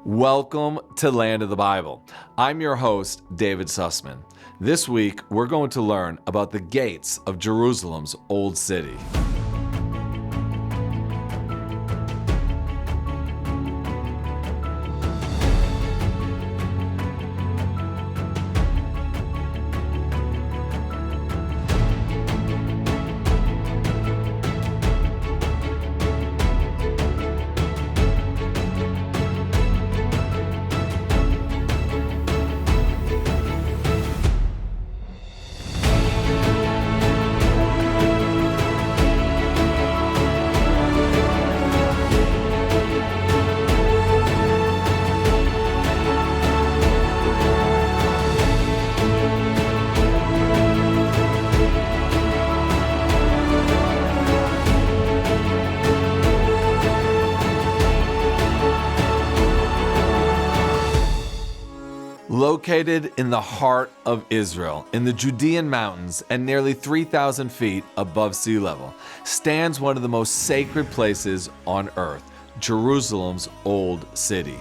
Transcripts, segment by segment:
Welcome to Land of the Bible. I'm your host, David Sussman. This week, we're going to learn about the gates of Jerusalem's Old City. Located in the heart of Israel, in the Judean mountains and nearly 3,000 feet above sea level, stands one of the most sacred places on earth, Jerusalem's Old City.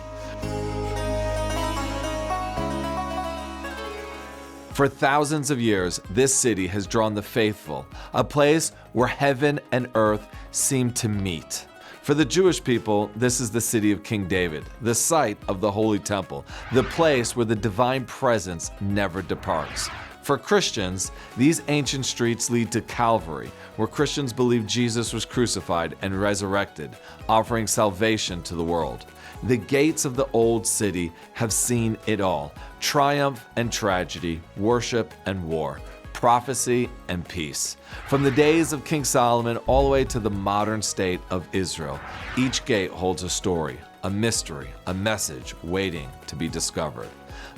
For thousands of years, this city has drawn the faithful, a place where heaven and earth seem to meet. For the Jewish people, this is the city of King David, the site of the Holy Temple, the place where the divine presence never departs. For Christians, these ancient streets lead to Calvary, where Christians believe Jesus was crucified and resurrected, offering salvation to the world. The gates of the Old City have seen it all: triumph and tragedy, worship and war, prophecy and peace. From the days of King Solomon all the way to the modern state of Israel, each gate holds a story, a mystery, a message waiting to be discovered.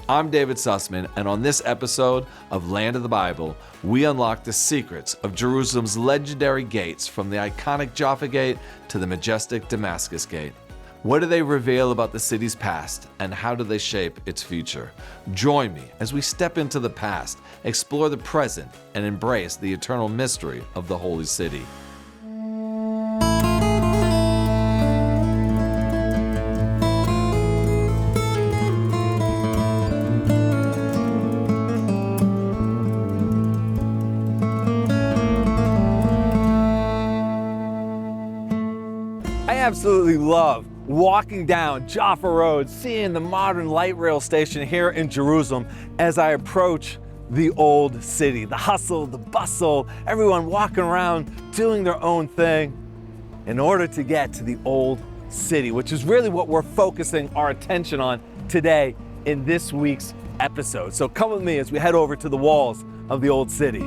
I'm David Sussman, and on this episode of Land of the Bible, we unlock the secrets of Jerusalem's legendary gates, from the iconic Jaffa Gate to the majestic Damascus Gate. What do they reveal about the city's past, and how do they shape its future? Join me as we step into the past, explore the present, and embrace the eternal mystery of the Holy City. I absolutely love walking down Jaffa Road, seeing the modern light rail station here in Jerusalem as I approach the Old City. The hustle, the bustle, everyone walking around doing their own thing in order to get to the Old City, which is really what we're focusing our attention on today in this week's episode. So come with me as we head over to the walls of the Old City.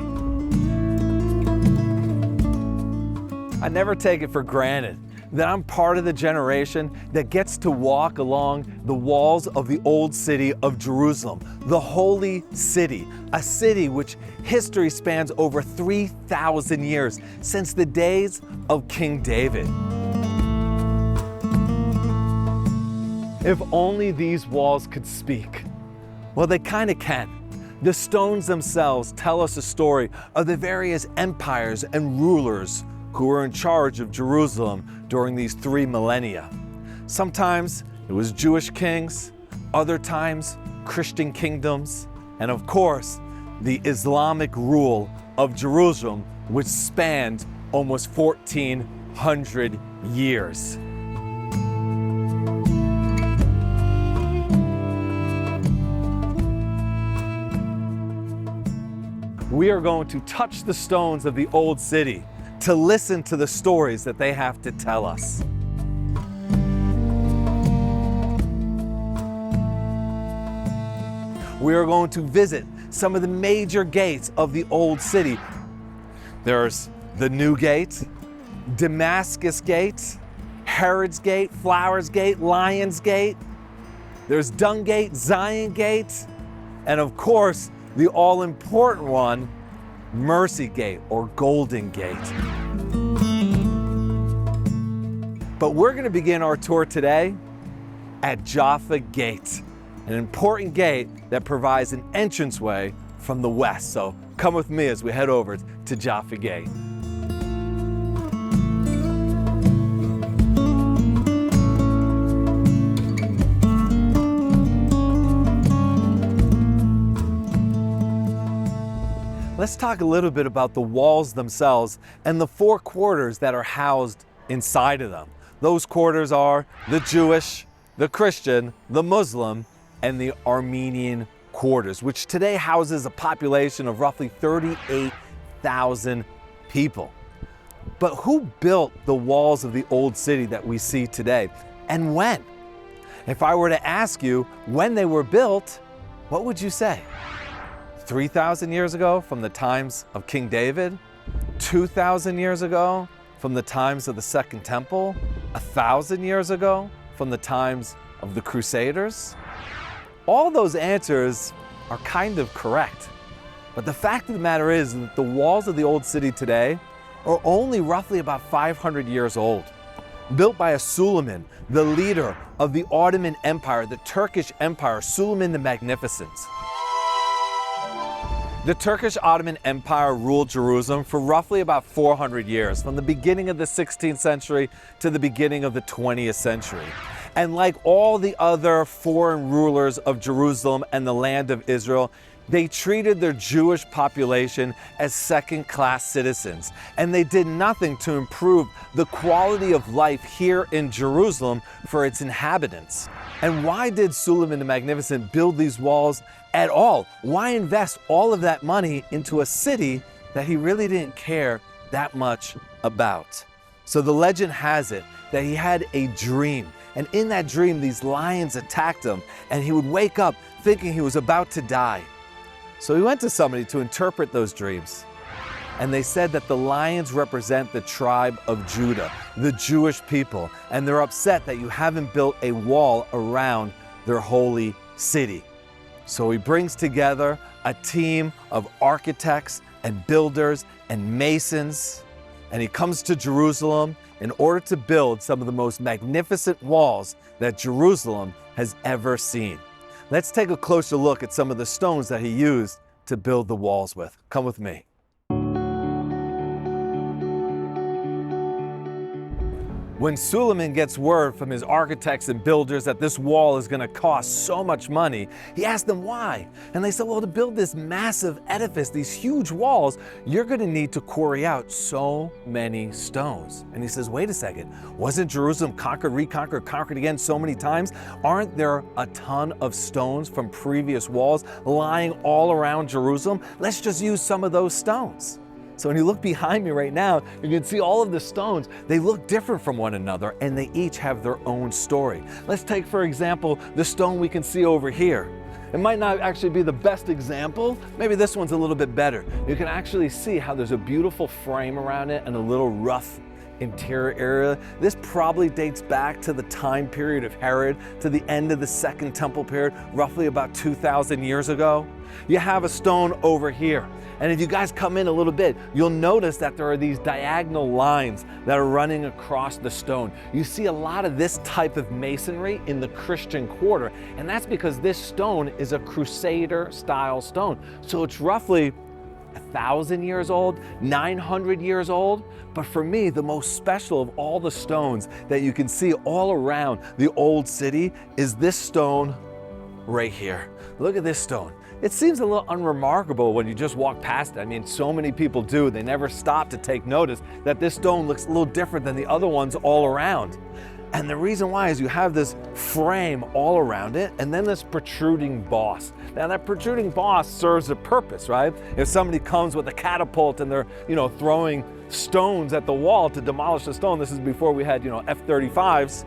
I never take it for granted that I'm part of the generation that gets to walk along the walls of the Old City of Jerusalem, the Holy City, a city which history spans over 3,000 years, since the days of King David. If only these walls could speak. Well, they kind of can. The stones themselves tell us a story of the various empires and rulers who were in charge of Jerusalem during these 3 millennia. Sometimes it was Jewish kings, other times Christian kingdoms, and of course, the Islamic rule of Jerusalem, which spanned almost 1,400 years. We are going to touch the stones of the Old City to listen to the stories that they have to tell us. We are going to visit some of the major gates of the Old City. There's the New Gate, Damascus Gate, Herod's Gate, Flowers Gate, Lion's Gate. There's Dung Gate, Zion Gate, and of course, the all-important one, Mercy Gate or Golden Gate. But we're going to begin our tour today at Jaffa Gate, an important gate that provides an entranceway from the west. So come with me as we head over to Jaffa Gate. let's talk a little bit about the walls themselves and the four quarters that are housed inside of them. Those quarters are the Jewish, the Christian, the Muslim, and the Armenian quarters, which today houses a population of roughly 38,000 people. But who built the walls of the old city that we see today, and when? If I were to ask you when they were built, what would you say? 3,000 years ago from the times of King David? 2,000 years ago from the times of the Second Temple? 1,000 years ago from the times of the Crusaders? All those answers are kind of correct. But the fact of the matter is that the walls of the old city today are only roughly about 500 years old. Built by a Suleiman, the leader of the Ottoman Empire, the Turkish Empire, Suleiman the Magnificent. The Turkish Ottoman Empire ruled Jerusalem for roughly about 400 years, from the beginning of the 16th century to the beginning of the 20th century. And like all the other foreign rulers of Jerusalem and the land of Israel, they treated their Jewish population as second-class citizens, and they did nothing to improve the quality of life here in Jerusalem for its inhabitants. And why did Suleiman the Magnificent build these walls at all? Why invest all of that money into a city that he really didn't care that much about? So the legend has it that he had a dream, and in that dream these lions attacked him, and he would wake up thinking he was about to die. So he went to somebody to interpret those dreams. And they said that the lions represent the tribe of Judah, the Jewish people, and they're upset that you haven't built a wall around their holy city. So he brings together a team of architects and builders and masons, and he comes to Jerusalem in order to build some of the most magnificent walls that Jerusalem has ever seen. Let's take a closer look at some of the stones that he used to build the walls with. Come with me. When Suleiman gets word from his architects and builders that this wall is going to cost so much money, he asked them why. And they said, well, to build this massive edifice, these huge walls, you're going to need to quarry out so many stones. And he says, wait a second, wasn't Jerusalem conquered, reconquered, conquered again so many times? Aren't there a ton of stones from previous walls lying all around Jerusalem? Let's just use some of those stones. So when you look behind me right now, you can see all of the stones. They look different from one another, and they each have their own story. Let's take, for example, the stone we can see over here. It might not actually be the best example. Maybe this one's a little bit better. You can actually see how there's a beautiful frame around it and a little rough interior area. This probably dates back to the time period of Herod, to the end of the Second Temple period, roughly about 2,000 years ago. You have a stone over here. And if you guys come in a little bit, you'll notice that there are these diagonal lines that are running across the stone. You see a lot of this type of masonry in the Christian quarter, and that's because this stone is a Crusader style stone. So it's roughly 1,000 years old, 900 years old. But for me, the most special of all the stones that you can see all around the old city is this stone right here. Look at this stone. It seems a little unremarkable when you just walk past it. I mean, so many people do. They never stop to take notice that this stone looks a little different than the other ones all around. And the reason why is you have this frame all around it, and then this protruding boss. Now that protruding boss serves a purpose, right? If somebody comes with a catapult and they're, throwing stones at the wall to demolish the stone, this is before we had, F-35s,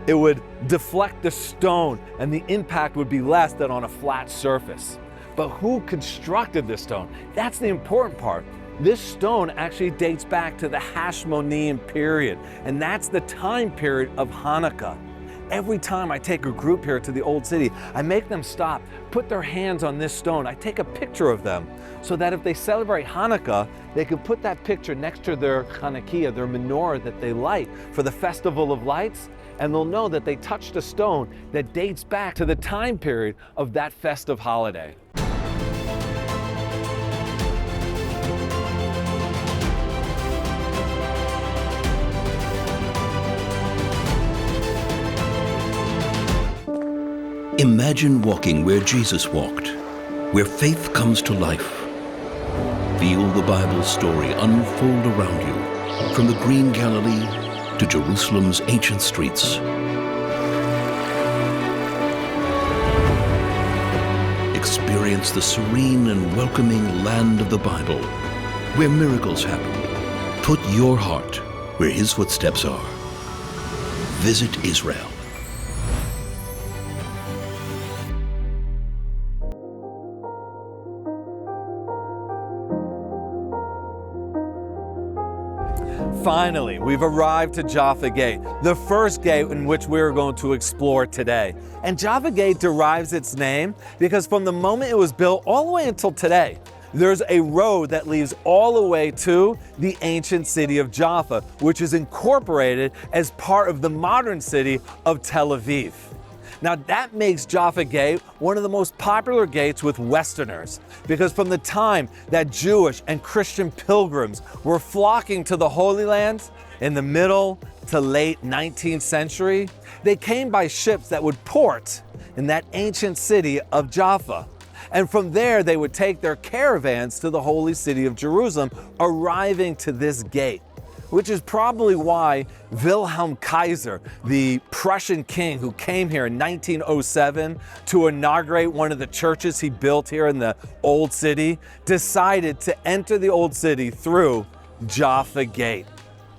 it would deflect the stone and the impact would be less than on a flat surface. But who constructed this stone? That's the important part. This stone actually dates back to the Hashmonean period, and that's the time period of Hanukkah. Every time I take a group here to the old city, I make them stop, put their hands on this stone. I take a picture of them so that if they celebrate Hanukkah, they can put that picture next to their Hanukkah, their menorah that they light for the Festival of Lights, and they'll know that they touched a stone that dates back to the time period of that festive holiday. Imagine walking where Jesus walked, where faith comes to life. Feel the Bible story unfold around you, from the green Galilee to Jerusalem's ancient streets. Experience the serene and welcoming land of the Bible, where miracles happen. Put your heart where His footsteps are. Visit Israel. Finally, we've arrived to Jaffa Gate, the first gate in which we're going to explore today. And Jaffa Gate derives its name because from the moment it was built all the way until today, there's a road that leads all the way to the ancient city of Jaffa, which is incorporated as part of the modern city of Tel Aviv. Now that makes Jaffa Gate one of the most popular gates with Westerners, because from the time that Jewish and Christian pilgrims were flocking to the Holy Land in the middle to late 19th century, they came by ships that would port in that ancient city of Jaffa. And from there, they would take their caravans to the holy city of Jerusalem, arriving to this gate, which is probably why Wilhelm Kaiser, the Prussian king who came here in 1907 to inaugurate one of the churches he built here in the Old City, decided to enter the Old City through Jaffa Gate.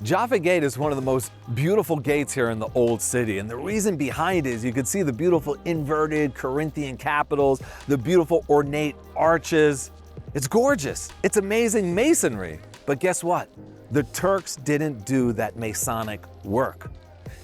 Jaffa Gate is one of the most beautiful gates here in the Old City, and the reason behind it is you can see the beautiful inverted Corinthian capitals, the beautiful ornate arches. It's gorgeous. It's amazing masonry. But guess what? The Turks didn't do that Masonic work.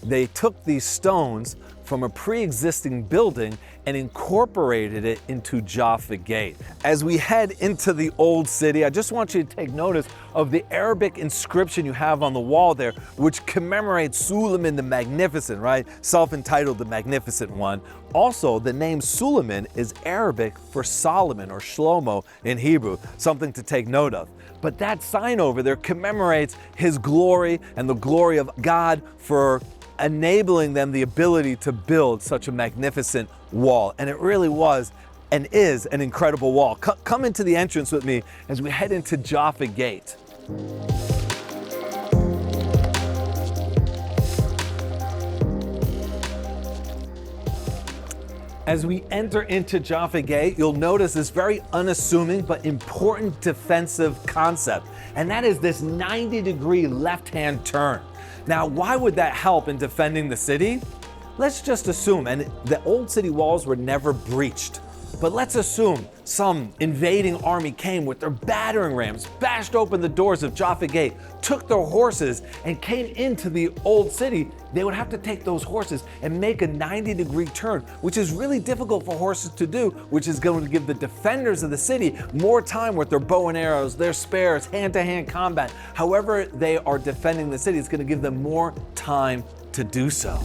They took these stones from a pre-existing building and incorporated it into Jaffa Gate. As we head into the Old City, I just want you to take notice of the Arabic inscription you have on the wall there, which commemorates Suleiman the Magnificent, right? Self-entitled the Magnificent One. Also, the name Suleiman is Arabic for Solomon or Shlomo in Hebrew, something to take note of. But that sign over there commemorates his glory and the glory of God for enabling them the ability to build such a magnificent wall. And it really was and is an incredible wall. Come into the entrance with me as we head into Jaffa Gate. As we enter into Jaffa Gate, you'll notice this very unassuming but important defensive concept, and that is this 90-degree left-hand turn. Now, why would that help in defending the city? Let's just assume, and the old city walls were never breached, but let's assume some invading army came with their battering rams, bashed open the doors of Jaffa Gate, took their horses, and came into the old city. They would have to take those horses and make a 90-degree turn, which is really difficult for horses to do, which is going to give the defenders of the city more time with their bow and arrows, their spears, hand-to-hand combat. However they are defending the city, it's going to give them more time to do so.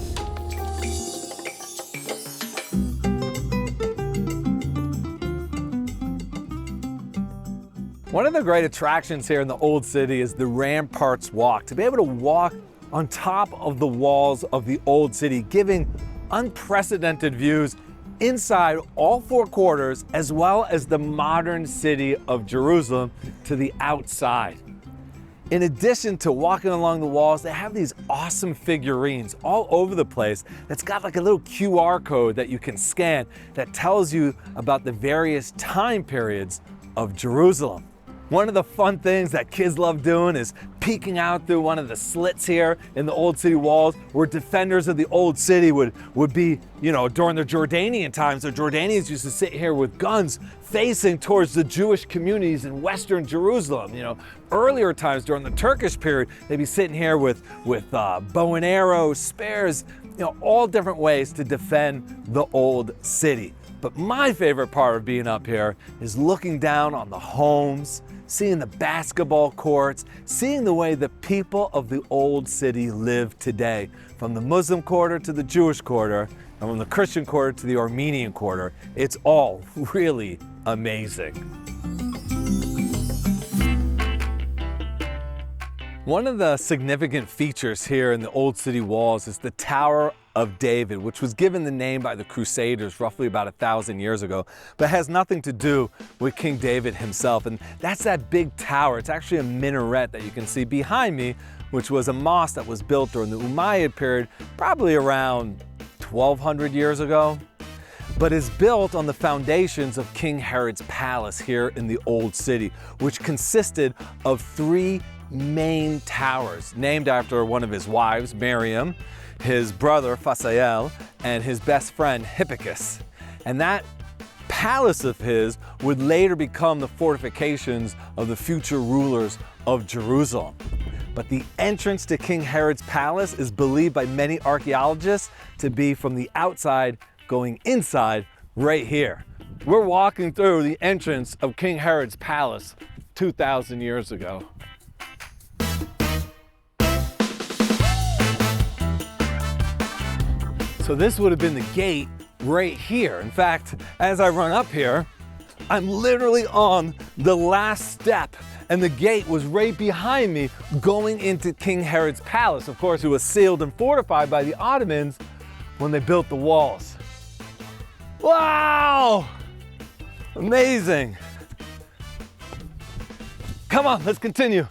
One of the great attractions here in the Old City is the Ramparts walk. To be able to walk on top of the walls of the Old City, giving unprecedented views inside all four quarters, as well as the modern city of Jerusalem to the outside. In addition to walking along the walls, they have these awesome figurines all over the place that's got like a little QR code that you can scan that tells you about the various time periods of Jerusalem. One of the fun things that kids love doing is peeking out through one of the slits here in the Old City walls, where defenders of the Old City would be, during the Jordanian times, the Jordanians used to sit here with guns facing towards the Jewish communities in Western Jerusalem. Earlier times during the Turkish period, they'd be sitting here with bow and arrow, spears, all different ways to defend the Old City. But my favorite part of being up here is looking down on the homes, seeing the basketball courts, seeing the way the people of the Old City live today, from the Muslim quarter to the Jewish quarter, and from the Christian quarter to the Armenian quarter. It's all really amazing. One of the significant features here in the old city walls is the Tower of David, which was given the name by the Crusaders roughly about 1,000 years ago, but has nothing to do with King David himself. And that's that big tower. It's actually a minaret that you can see behind me, which was a mosque that was built during the Umayyad period, probably around 1,200 years ago, but is built on the foundations of King Herod's palace here in the old city, which consisted of 3 main towers named after one of his wives, Miriam, his brother Fasael, and his best friend Hippicus. And that palace of his would later become the fortifications of the future rulers of Jerusalem. But the entrance to King Herod's palace is believed by many archaeologists to be from the outside going inside right here. We're walking through the entrance of King Herod's palace 2,000 years ago. So this would have been the gate right here. In fact, as I run up here, I'm literally on the last step, and the gate was right behind me going into King Herod's palace. Of course, it was sealed and fortified by the Ottomans when they built the walls. Wow! Amazing. Come on, let's continue.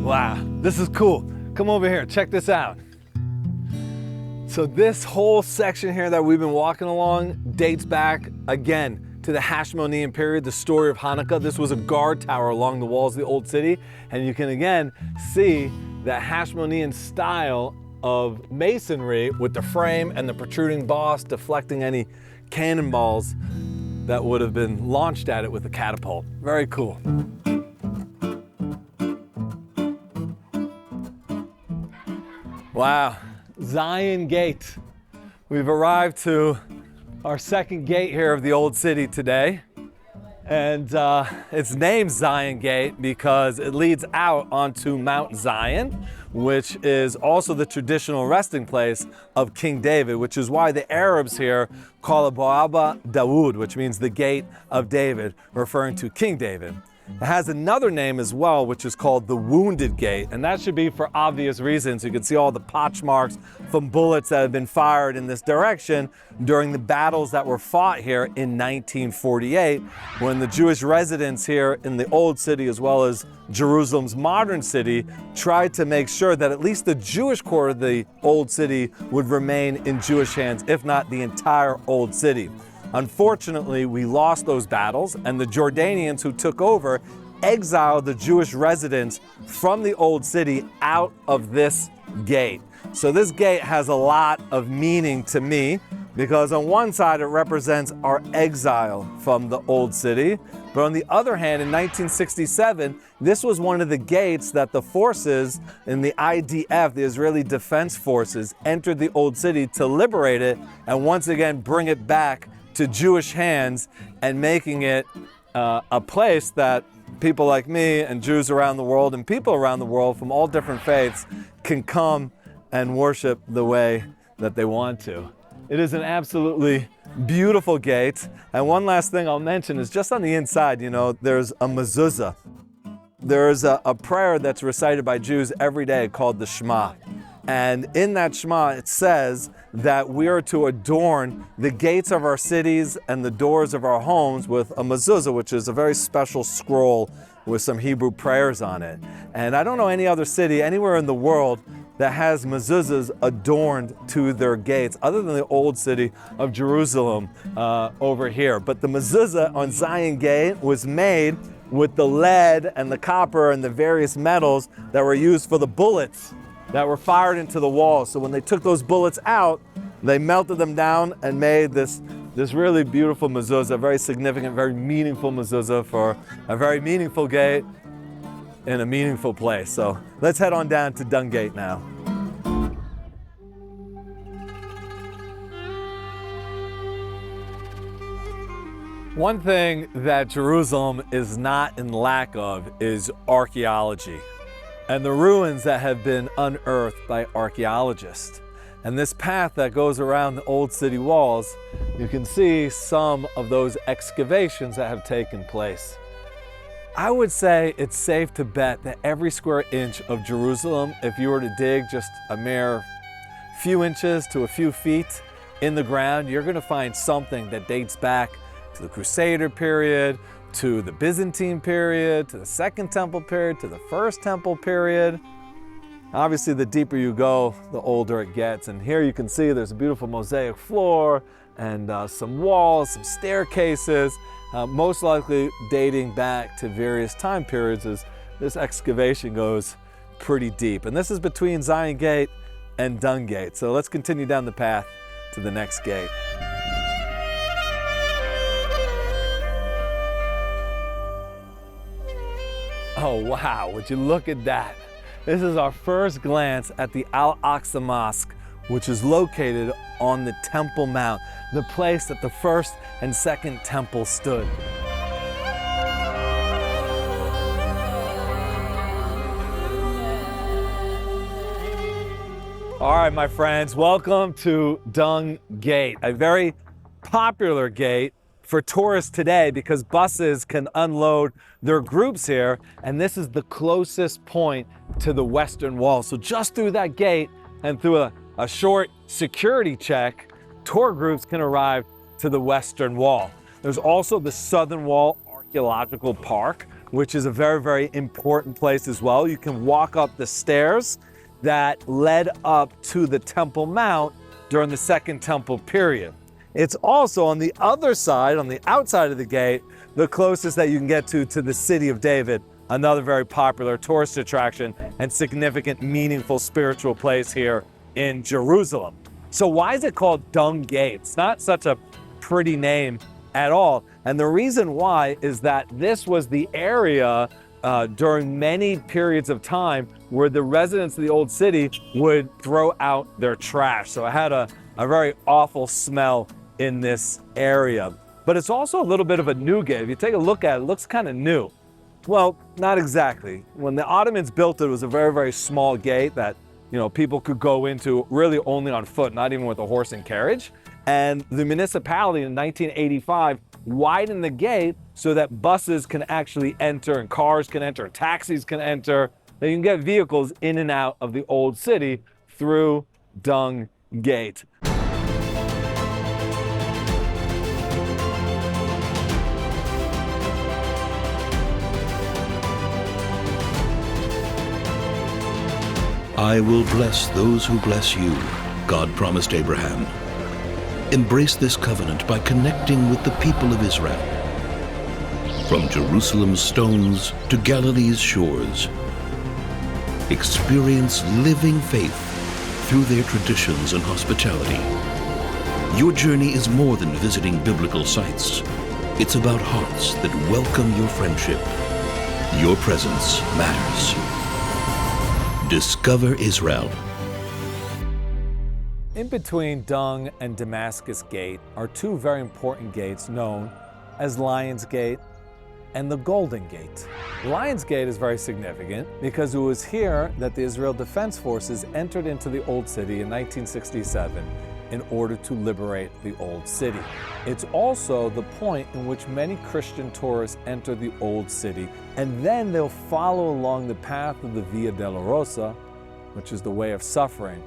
Wow, this is cool. Come over here, check this out. So this whole section here that we've been walking along dates back again to the Hashmonean period, the story of Hanukkah. This was a guard tower along the walls of the old city. And you can again see that Hashmonean style of masonry with the frame and the protruding boss deflecting any cannonballs that would have been launched at it with a catapult. Very cool. Wow, Zion Gate. We've arrived to our second gate here of the old city today. And it's named Zion Gate because it leads out onto Mount Zion, which is also the traditional resting place of King David, which is why the Arabs here call it Bawaba Dawood, which means the Gate of David, referring to King David. It has another name as well, which is called the Wounded Gate, and that should be for obvious reasons. You can see all the potch marks from bullets that have been fired in this direction during the battles that were fought here in 1948, when the Jewish residents here in the Old City, as well as Jerusalem's modern city, tried to make sure that at least the Jewish core of the Old City would remain in Jewish hands, if not the entire Old City. Unfortunately, we lost those battles, and the Jordanians who took over exiled the Jewish residents from the old city out of this gate. So this gate has a lot of meaning to me, because on one side it represents our exile from the old city, but on the other hand, in 1967, this was one of the gates that the forces in the IDF, the Israeli Defense Forces, entered the old city to liberate it and once again bring it back to Jewish hands, and making it a place that people like me and Jews around the world and people around the world from all different faiths can come and worship the way that they want to. It is an absolutely beautiful gate. And one last thing I'll mention is just on the inside, you know, there's a mezuzah. There's a prayer that's recited by Jews every day called the Shema. And in that Shema, it says that we are to adorn the gates of our cities and the doors of our homes with a mezuzah, which is a very special scroll with some Hebrew prayers on it. And I don't know any other city anywhere in the world that has mezuzahs adorned to their gates, other than the old city of Jerusalem over here. But the mezuzah on Zion Gate was made with the lead and the copper and the various metals that were used for the bullets that were fired into the wall. So when they took those bullets out, they melted them down and made this really beautiful mezuzah, very significant, very meaningful mezuzah for a very meaningful gate in a meaningful place. So let's head on down to Dung Gate now. One thing that Jerusalem is not in lack of is archaeology and the ruins that have been unearthed by archaeologists. And this path that goes around the old city walls, you can see some of those excavations that have taken place. I would say it's safe to bet that every square inch of Jerusalem, if you were to dig just a mere few inches to a few feet in the ground, you're going to find something that dates back to the Crusader period, to the Byzantine period, to the Second Temple period, to the First Temple period. Obviously, the deeper you go, the older it gets. And here you can see there's a beautiful mosaic floor and some walls, some staircases, most likely dating back to various time periods as this excavation goes pretty deep. And this is between Zion Gate and Dung Gate. So let's continue down the path to the next gate. Oh wow, would you look at that? This is our first glance at the Al-Aqsa Mosque, which is located on the Temple Mount, the place that the first and second temple stood. All right, my friends, welcome to Dung Gate, a very popular gate for tourists today because buses can unload their groups here, and this is the closest point to the western wall. So just through that gate and through a short security check, tour groups can arrive to the western wall. There's also the Southern Wall Archaeological Park, which is a very, very important place as well. You can walk up the stairs that led up to the Temple Mount during the Second Temple period. It's also on the other side, on the outside of the gate, the closest that you can get to the city of David, another very popular tourist attraction and significant, meaningful spiritual place here in Jerusalem. So why is it called Dung Gate? It's not such a pretty name at all. And the reason why is that this was the area during many periods of time where the residents of the old city would throw out their trash. So it had a very awful smell in this area. But it's also a little bit of a new gate. If you take a look at it, it looks kind of new. Well, not exactly. When the Ottomans built it, it was a very, very small gate that, you know, people could go into really only on foot, not even with a horse and carriage. And the municipality in 1985 widened the gate so that buses can actually enter and cars can enter, taxis can enter. They can get vehicles in and out of the old city through Dung Gate. I will bless those who bless you, God promised Abraham. Embrace this covenant by connecting with the people of Israel. From Jerusalem's stones to Galilee's shores, experience living faith through their traditions and hospitality. Your journey is more than visiting biblical sites. It's about hearts that welcome your friendship. Your presence matters. Discover Israel. In between Dung and Damascus Gate are two very important gates known as Lion's Gate and the Golden Gate. Lion's Gate is very significant because it was here that the Israel Defense Forces entered into the Old City in 1967 in order to liberate the Old City. It's also the point in which many Christian tourists enter the Old City, and then they'll follow along the path of the Via Dolorosa, which is the way of suffering.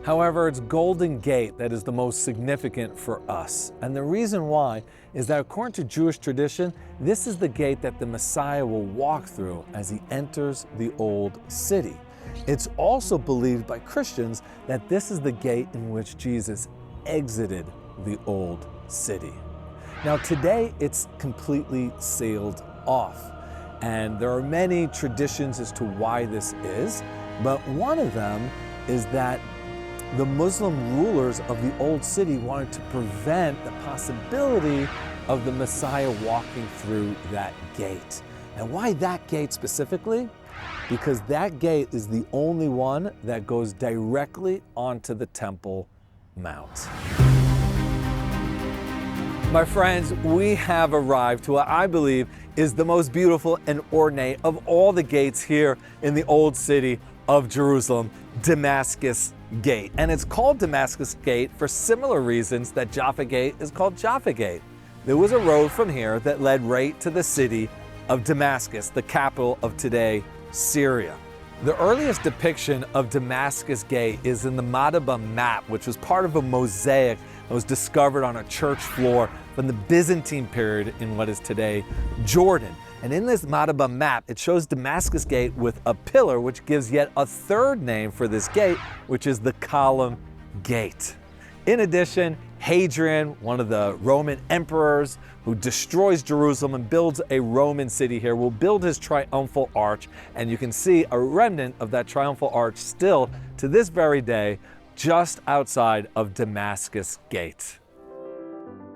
However, it's Golden Gate that is the most significant for us. And the reason why is that according to Jewish tradition, this is the gate that the Messiah will walk through as he enters the Old City. It's also believed by Christians that this is the gate in which Jesus exited the Old City. Now today, it's completely sealed off. And there are many traditions as to why this is, but one of them is that the Muslim rulers of the Old City wanted to prevent the possibility of the Messiah walking through that gate. And why that gate specifically? Because that gate is the only one that goes directly onto the Temple Mount. My friends, we have arrived to what I believe is the most beautiful and ornate of all the gates here in the old city of Jerusalem, Damascus Gate. And it's called Damascus Gate for similar reasons that Jaffa Gate is called Jaffa Gate. There was a road from here that led right to the city of Damascus, the capital of today, Syria. The earliest depiction of Damascus Gate is in the Madaba map, which was part of a mosaic that was discovered on a church floor from the Byzantine period in what is today Jordan. And in this Madaba map, it shows Damascus Gate with a pillar, which gives yet a third name for this gate, which is the Column Gate. In addition, Hadrian, one of the Roman emperors who destroys Jerusalem and builds a Roman city here, will build his triumphal arch, and you can see a remnant of that triumphal arch still to this very day just outside of Damascus Gate.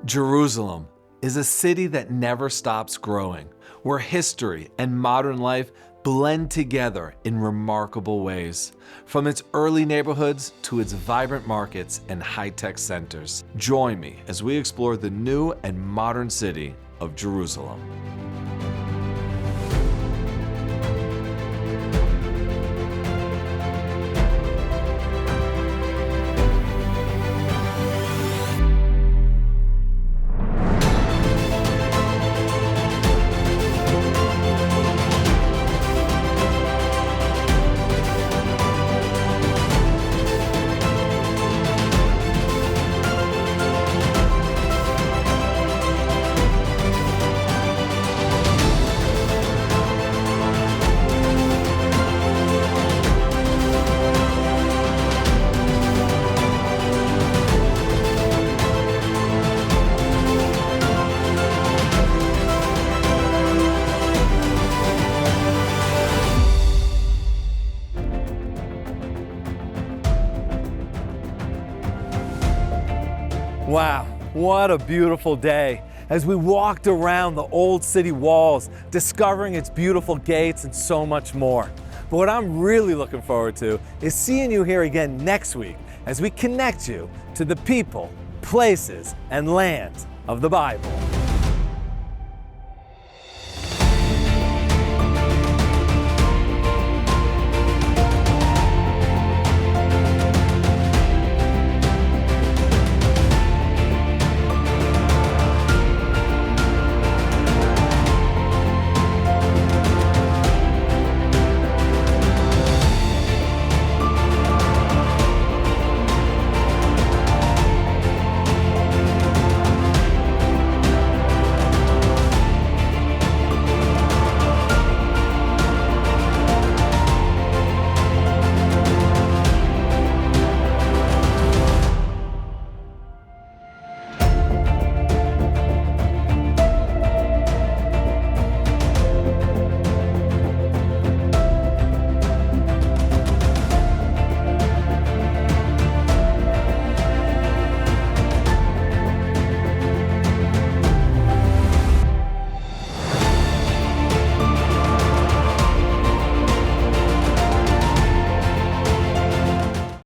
Jerusalem is a city that never stops growing, where history and modern life blend together in remarkable ways. From its early neighborhoods to its vibrant markets and high-tech centers. Join me as we explore the new and modern city of Jerusalem. Wow, what a beautiful day as we walked around the old city walls, discovering its beautiful gates and so much more. But what I'm really looking forward to is seeing you here again next week as we connect you to the people, places, and lands of the Bible.